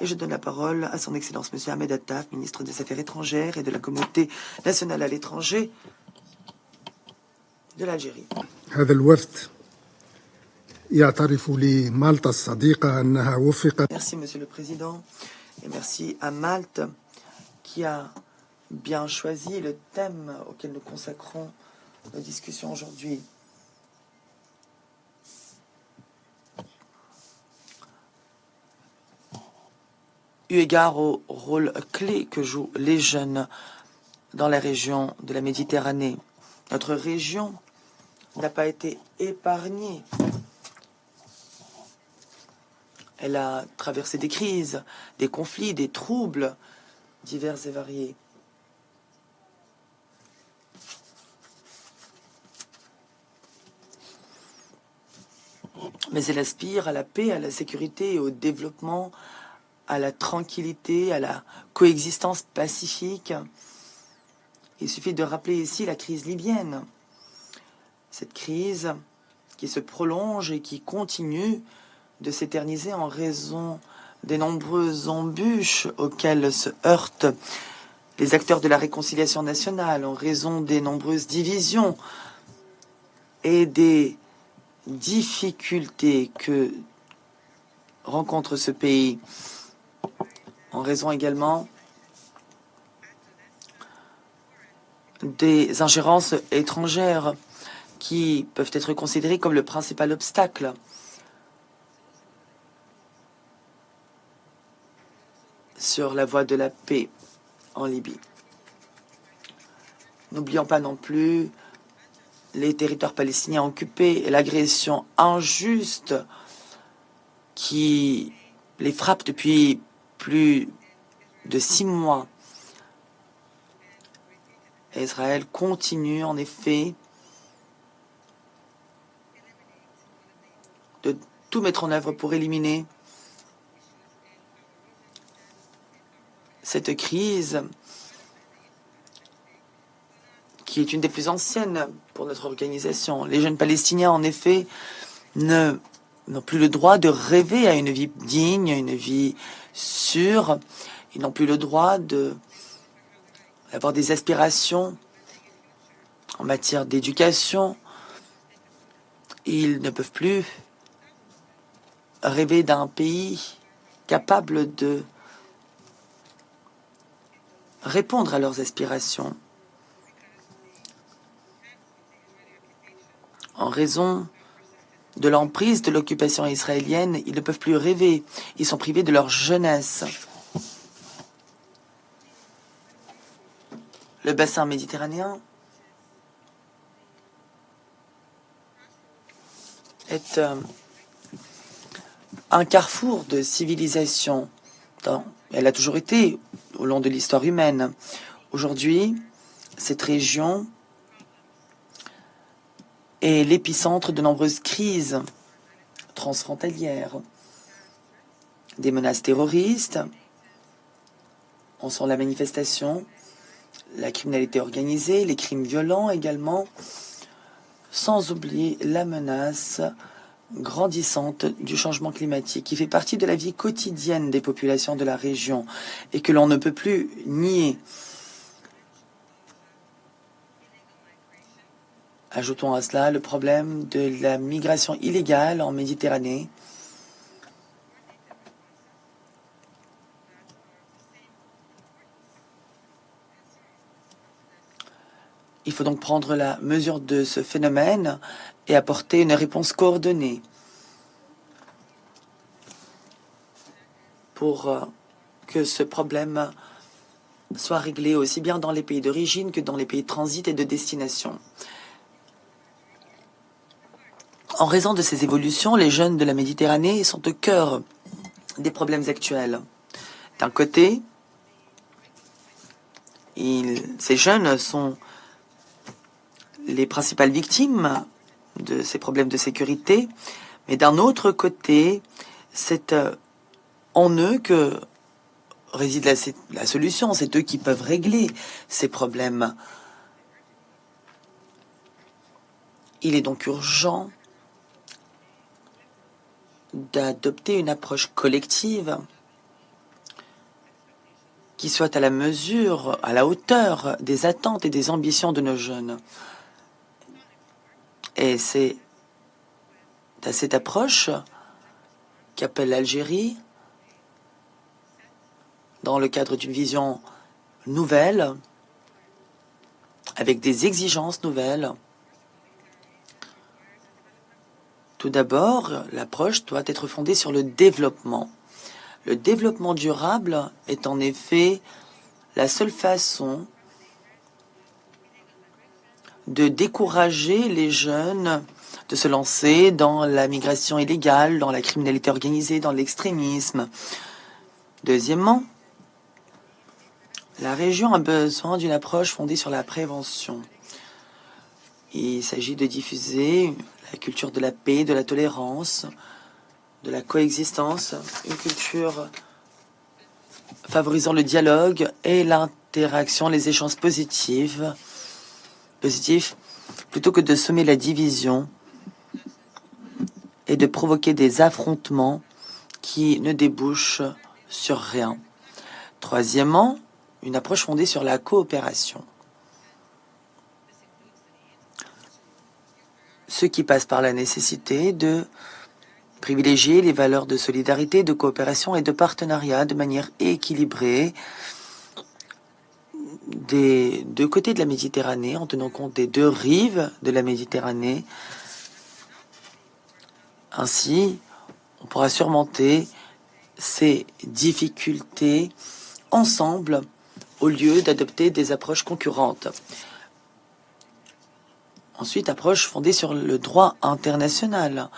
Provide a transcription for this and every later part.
Et je donne la parole à son Excellence Monsieur Ahmed Attaf, ministre des Affaires étrangères et de la Communauté nationale à l'étranger de l'Algérie. هذا الوفد يعترف لمالطا الصديقة أنها وفقت. Merci Monsieur le Président et merci à Malte qui a bien choisi le thème auquel nous consacrons nos discussions aujourd'hui. Eu égard au rôle clé que jouent les jeunes dans la région de la Méditerranée, notre région n'a pas été épargnée. Elle a traversé des crises, des conflits, des troubles divers et variés. Mais elle aspire à la paix, à la sécurité et au développement, à la tranquillité, à la coexistence pacifique. Il suffit de rappeler ici la crise libyenne. Cette crise qui se prolonge et qui continue de s'éterniser en raison des nombreuses embûches auxquelles se heurtent les acteurs de la réconciliation nationale, en raison des nombreuses divisions et des difficultés que rencontre ce pays, en raison également des ingérences étrangères qui peuvent être considérées comme le principal obstacle sur la voie de la paix en Libye. N'oublions pas non plus les territoires palestiniens occupés et l'agression injuste qui les frappe depuis plus de 6 mois. Israël continue en effet de tout mettre en œuvre pour éliminer cette crise qui est une des plus anciennes pour notre organisation. Les jeunes Palestiniens, en effet, n'ont plus le droit de rêver à une vie digne, à une vie sûre. Ils n'ont plus le droit d'avoir des aspirations en matière d'éducation. Ils ne peuvent plus rêver d'un pays capable de répondre à leurs aspirations. En raison de l'emprise de l'occupation israélienne, ils ne peuvent plus rêver. Ils sont privés de leur jeunesse. Le bassin méditerranéen est un carrefour de civilisation. Elle a toujours été au long de l'histoire humaine. Aujourd'hui, cette région est l'épicentre de nombreuses crises transfrontalières. Des menaces terroristes en sont la manifestation, la criminalité organisée, les crimes violents également, sans oublier la menace grandissante du changement climatique qui fait partie de la vie quotidienne des populations de la région et que l'on ne peut plus nier. Ajoutons à cela le problème de la migration illégale en Méditerranée. Il faut donc prendre la mesure de ce phénomène et apporter une réponse coordonnée pour que ce problème soit réglé aussi bien dans les pays d'origine que dans les pays de transit et de destination. En raison de ces évolutions, les jeunes de la Méditerranée sont au cœur des problèmes actuels. D'un côté, ces jeunes sont les principales victimes de ces problèmes de sécurité, mais d'un autre côté, c'est en eux que réside la solution, c'est eux qui peuvent régler ces problèmes. Il est donc urgent d'adopter une approche collective qui soit à la mesure, à la hauteur des attentes et des ambitions de nos jeunes. Et c'est à cette approche qu'appelle l'Algérie, dans le cadre d'une vision nouvelle, avec des exigences nouvelles. Tout d'abord, l'approche doit être fondée sur le développement. Le développement durable est en effet la seule façon de décourager les jeunes de se lancer dans la migration illégale, dans la criminalité organisée, dans l'extrémisme. Deuxièmement, la région a besoin d'une approche fondée sur la prévention. Il s'agit de diffuser la culture de la paix, de la tolérance, de la coexistence, une culture favorisant le dialogue et l'interaction, les échanges positifs, plutôt que de semer la division et de provoquer des affrontements qui ne débouchent sur rien. Troisièmement, une approche fondée sur la coopération. Ce qui passe par la nécessité de privilégier les valeurs de solidarité, de coopération et de partenariat de manière équilibrée des deux côtés de la Méditerranée, en tenant compte des deux rives de la Méditerranée. Ainsi, on pourra surmonter ces difficultés ensemble au lieu d'adopter des approches concurrentes. Ensuite, approche fondée sur le droit international,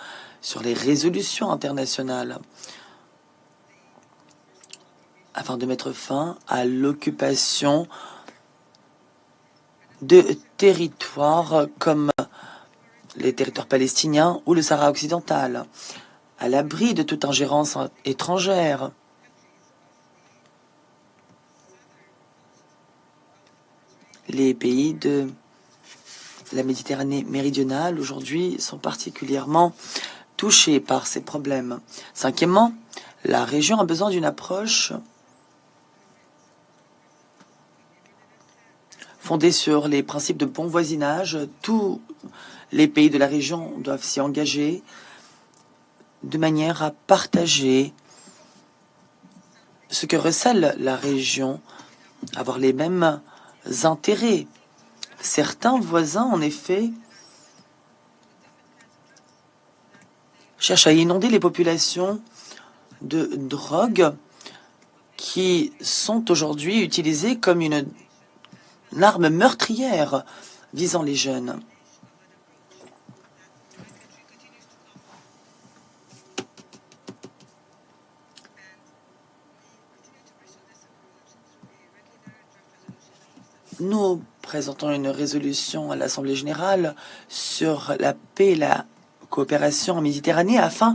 sur les résolutions internationales, afin de mettre fin à l'occupation de territoires comme les territoires palestiniens ou le Sahara occidental, à l'abri de toute ingérence étrangère. Les pays de la Méditerranée méridionale aujourd'hui sont particulièrement touchés par ces problèmes. Cinquièmement, la région a besoin d'une approche fondée sur les principes de bon voisinage. Tous les pays de la région doivent s'y engager de manière à partager ce que recèle la région, avoir les mêmes intérêts. Certains voisins, en effet, cherchent à inonder les populations de drogues qui sont aujourd'hui utilisées comme une arme meurtrière visant les jeunes. Nous présentons une résolution à l'Assemblée générale sur la paix et la coopération en Méditerranée afin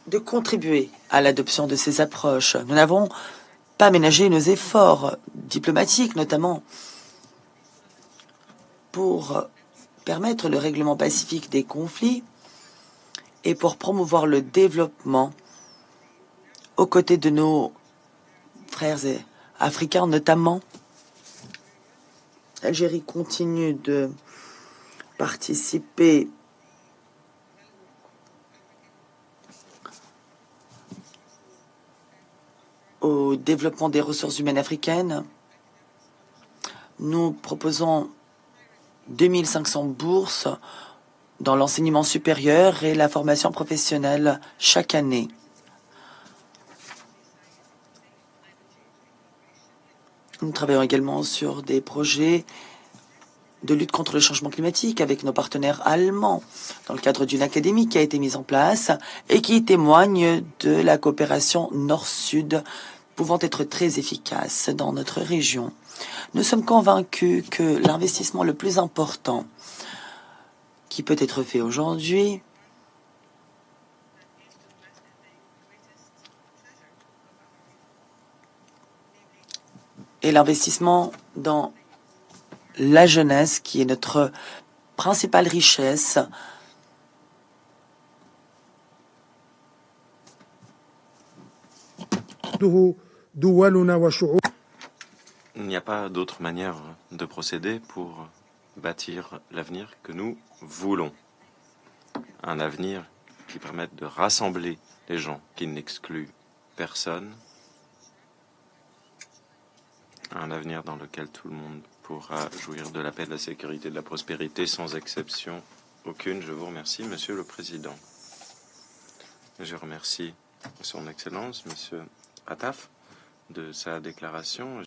de contribuer à l'adoption de ces approches. Nous n'avons pas ménagé nos efforts diplomatiques, notamment pour permettre le règlement pacifique des conflits et pour promouvoir le développement aux côtés de nos frères africains, notamment. L'Algérie continue de participer au développement des ressources humaines africaines. Nous proposons 2500 bourses dans l'enseignement supérieur et la formation professionnelle chaque année. Nous travaillons également sur des projets de lutte contre le changement climatique avec nos partenaires allemands dans le cadre d'une académie qui a été mise en place et qui témoigne de la coopération nord-sud pouvant être très efficace dans notre région. Nous sommes convaincus que l'investissement le plus important qui peut être fait aujourd'hui est l'investissement dans la jeunesse, qui est notre principale richesse. دولنا وشعوب n'y a pas d'autre manière de procéder pour bâtir l'avenir que nous voulons. Un avenir qui permette de rassembler les gens, qui n'exclut personne. Un avenir dans lequel tout le monde pourra jouir de la paix, de la sécurité, de la prospérité, sans exception aucune. Je vous remercie, Monsieur le Président. Je remercie Son Excellence, Monsieur Attaf, de sa déclaration.